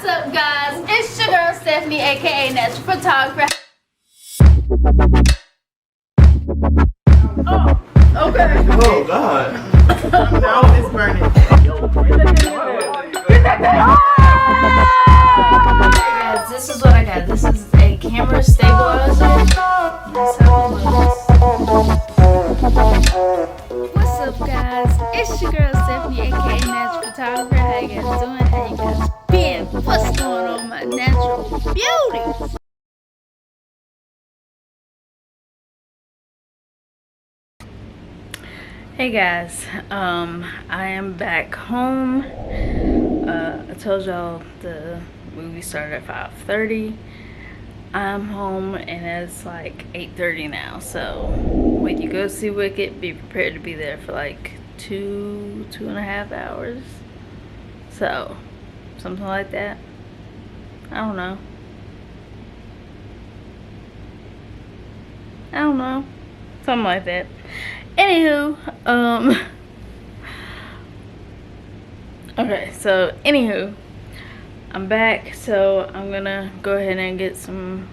up, guys? It's your girl Stephanie, aka Natural Photographer. Oh, okay. Oh God. Now it's burning. Guys, this is what I got. This is a camera stabilizer. What's up, guys? It's your girl Stephanie, aka Natural Photographer. How you guys doing? How you guys been? What's going on, my natural beauties? Hey guys, I am back home. I told y'all the movie started at 5:30. I'm home and it's like 8:30 now. So when you go see Wicked, be prepared to be there for like 2.5 hours. So something like that. I don't know. Something like that. Anywho, okay, so anywho, I'm back, so I'm gonna go ahead and get some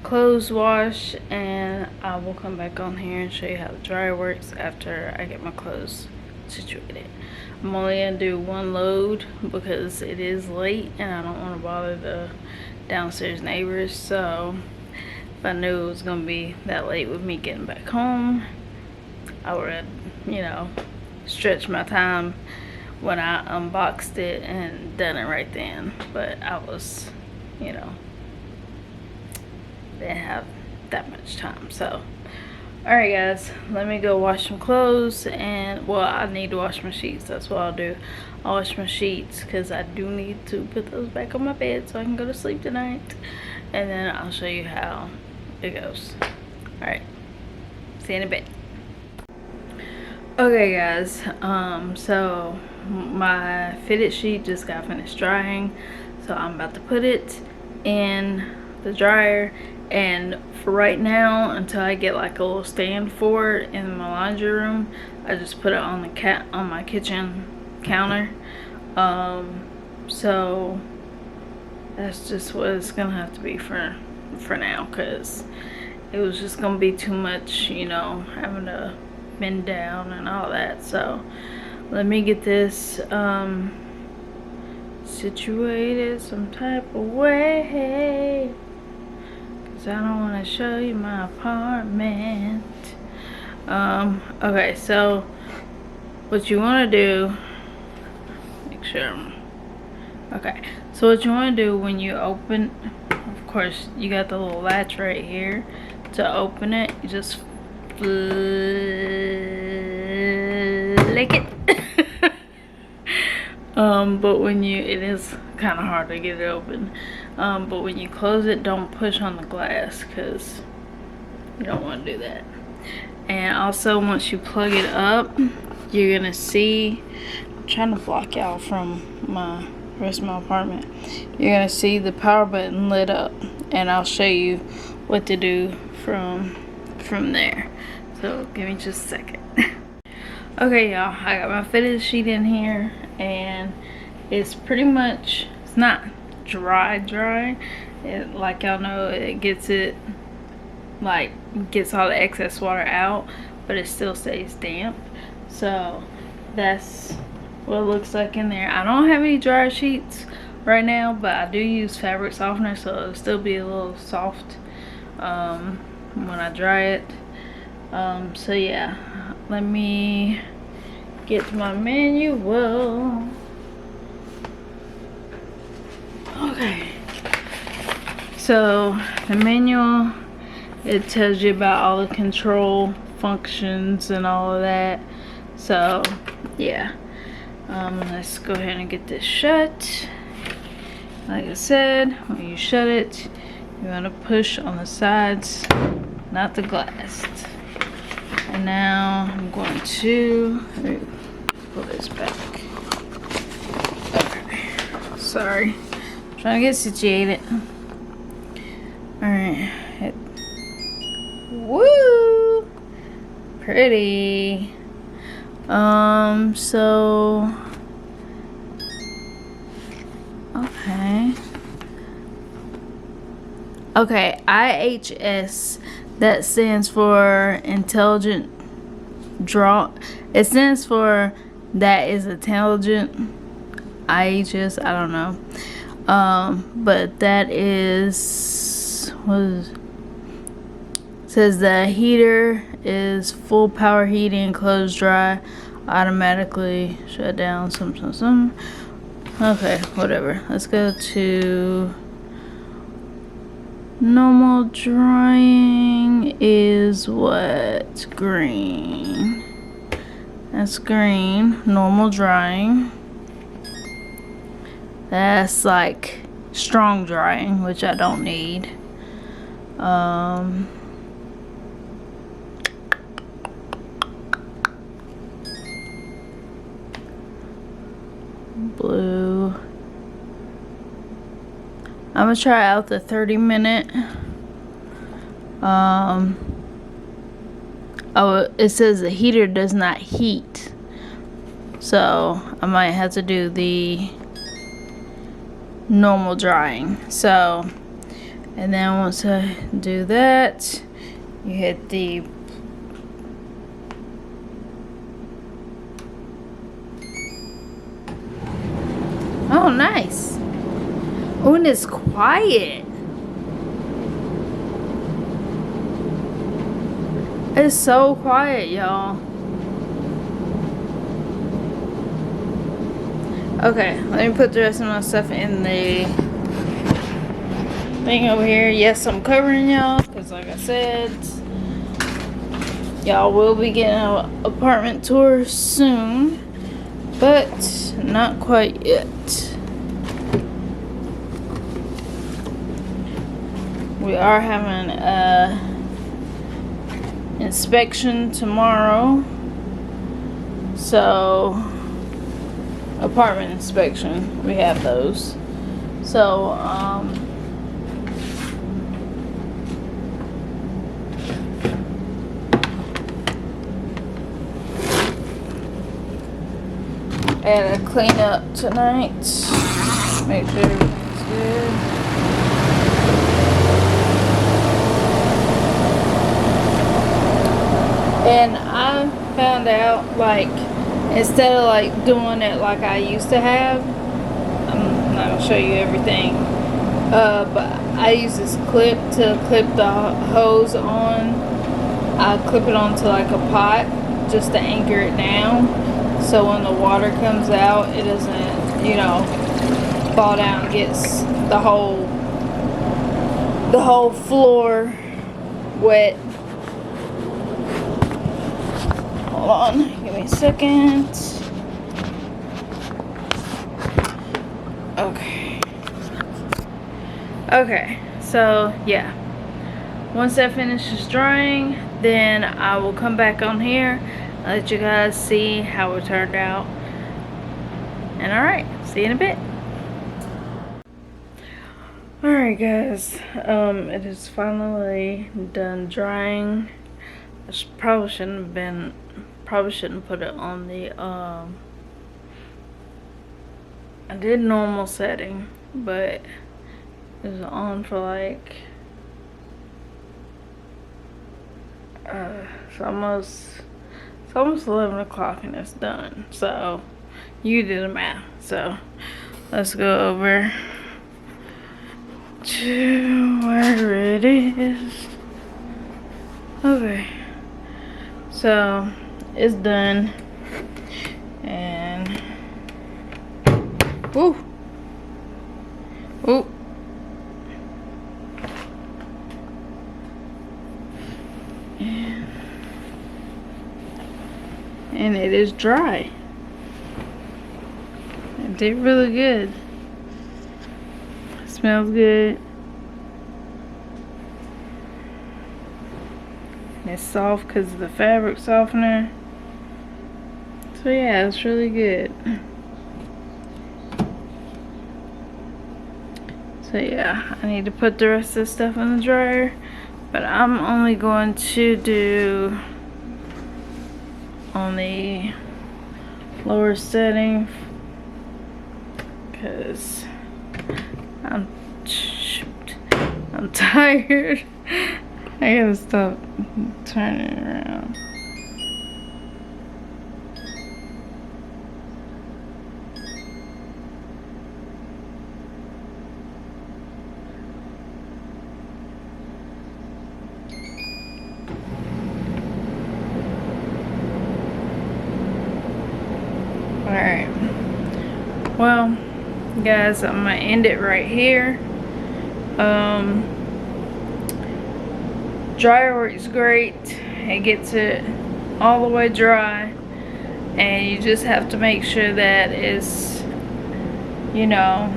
clothes washed, and I will come back on here and show you how the dryer works after I get my clothes situated. I'm only gonna do one load because it is late and I don't want to bother the downstairs neighbors. So if I knew it was gonna be that late with me getting back home, I would have, you know, stretched my time when I unboxed it and done it right then. But I was, you know, didn't have that much time. So alright guys, let me go wash some clothes. And well, I need to wash my sheets. That's what I'll do. I'll wash my sheets because I do need to put those back on my bed so I can go to sleep tonight. And then I'll show you how it goes. Alright, see you in a bit. Okay guys, so my fitted sheet just got finished drying, so I'm about to put it in the dryer. And for right now, until I get like a little stand for it in my laundry room, I just put it on the on my kitchen counter. So that's just what it's gonna have to be for now, because it was just gonna be too much, you know, having to bend down and all that. So let me get this situated some type of way, because I don't want to show you my apartment. Okay, so what you want to do, make sure, okay, so what you want to do when you open, of course you got the little latch right here to open it. You just flick it. But when you, it is kind of hard to get it open, but when you close it, don't push on the glass because you don't want to do that. And also, once you plug it up, you're gonna see, I'm trying to block y'all from my rest of my apartment, you're gonna see the power button lit up, and I'll show you what to do from there. So give me just a second. Okay y'all, I got my fitted sheet in here, and it's pretty much, it's not dry, it, like y'all know, it gets it, like gets all the excess water out, but it still stays damp. So that's what it looks like in there. I don't have any dryer sheets right now, but I do use fabric softener, so it'll still be a little soft when I dry it. So yeah, let me get to my manual. Okay, so the manual, it tells you about all the control functions and all of that. So yeah, let's go ahead and get this shut. Like I said, when you shut it, you want to push on the sides, not the glass. And now I'm going to, let me pull this back. Okay, sorry, I'm trying to get situated. Alright, woo, pretty. So okay, Okay, IHS, that stands for intelligent draw. It stands for that is intelligent. IHS, I don't know. But that is, what is, says the heater is full power heating, close dry, automatically shut down, some. Okay, whatever. Let's go to normal drying is what? Green. That's green. Normal drying. That's like strong drying, which I don't need. Blue. I'm gonna try out the 30-minute. Oh, it says the heater does not heat, so I might have to do the normal drying. So, and then once I do that, you hit the oh, nice. Oh, and it's quiet. It's so quiet, y'all. Okay, let me put the rest of my stuff in the thing over here. Yes, I'm covering y'all because, like I said, y'all will be getting an apartment tour soon, but not quite yet. We are having a inspection tomorrow, so apartment inspection, we have those. So and a clean up tonight, make sure everything's good. And I found out, like, instead of like doing it like I used to have, I'm not gonna show you everything, but I use this clip to clip the hose on. I clip it onto like a pot just to anchor it down, so when the water comes out, it doesn't, you know, fall down and gets the whole floor wet. Hold on, give me a second. Okay, so yeah, once that finishes drying, then I will come back on here and let you guys see how it turned out. And alright, see you in a bit. Alright guys, it is finally done drying. I probably shouldn't put it on the I did normal setting, but it was on for like it's almost 11 o'clock and it's done. So you did the math. So let's go over to where it is. Okay, so it's done, and ooh, and it is dry. It did really good. It smells good. And it's soft because of the fabric softener. So yeah, it's really good. So yeah, I need to put the rest of the stuff in the dryer, but I'm only going to do on the lower setting because I'm I'm tired. I gotta stop turning around. Alright. Well, guys, I'm gonna end it right here. Dryer works great. It gets it all the way dry, and you just have to make sure that it's, you know,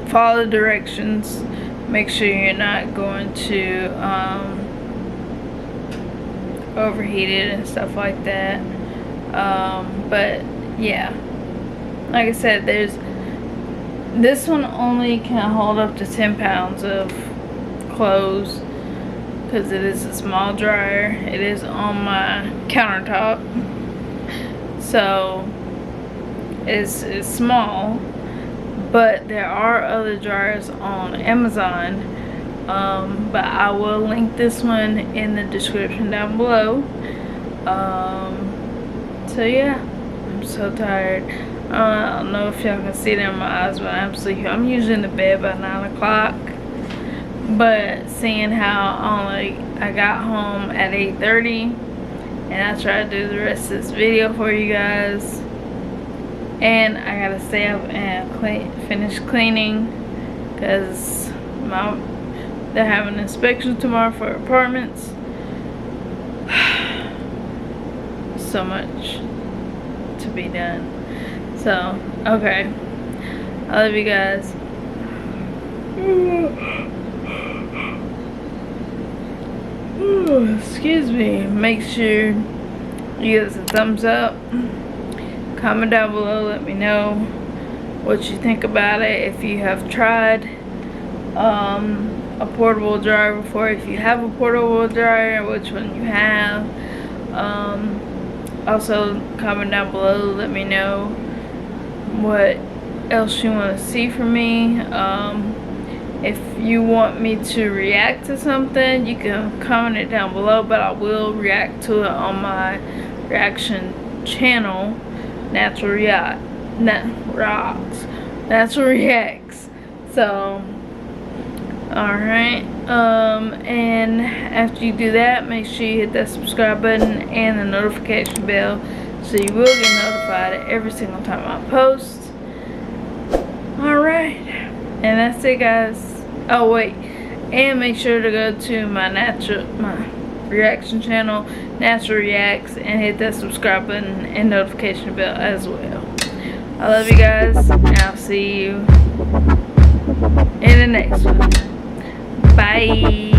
follow the directions. Make sure you're not going to overheat it and stuff like that. But yeah, like I said, this one only can hold up to 10 pounds of clothes because it is a small dryer. It is on my countertop, so it's small. But there are other dryers on Amazon, but I will link this one in the description down below. So yeah, I'm so tired. I don't know if y'all can see it in my eyes, but I'm sleepy. I'm usually in the bed by 9 o'clock. But seeing how I got home at 8:30, and I tried to do the rest of this video for you guys, and I gotta stay up and finish cleaning because they're having an inspection tomorrow for apartments. So much to be done. So, okay. I love you guys. Excuse me. Make sure you give us a thumbs up. Comment down below. Let me know what you think about it. If you have tried a portable dryer before. If you have a portable dryer, which one you have. Also, comment down below. Let me know what else you want to see from me. If you want me to react to something, you can comment it down below, but I will react to it on my reaction channel, Natural Reacts. So, alright, and after you do that, make sure you hit that subscribe button and the notification bell so you will get notified every single time I post. Alright, and that's it, guys. Oh wait, and make sure to go to my reaction channel, Natural Reacts, and hit that subscribe button and notification bell as well. I love you guys, and I'll see you in the next one. Bye.